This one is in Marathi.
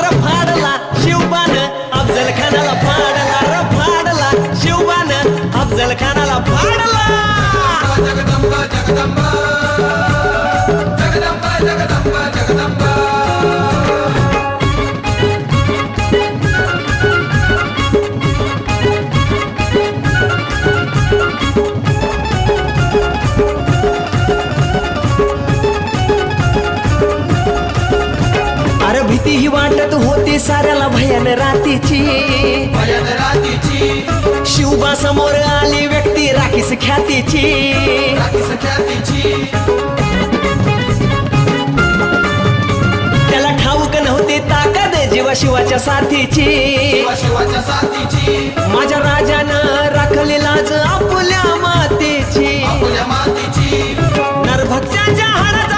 र फाडला शिवबान अफजल खानाला फाडला र फाडला शिवबान अफजल खानाला फाडला जगदंबा जगदंबा जगदंबा जगदंबा जगदंबा अरे भीती ही वाटत होती साऱ्याला भयान रातीची भयान रातीची शिवबा समोर आली व्यक्ती राखीस ख्यातीची राखीस ख्यातीची त्याला ठाऊक नव्हती ताकद जीवा शिवाच्या साथीची शिवाच्या साथीची माझ्या राजानं राखली लाज आपुल्या मातीची आपुल्या मातीची नरभक्षाच्या हाडाचा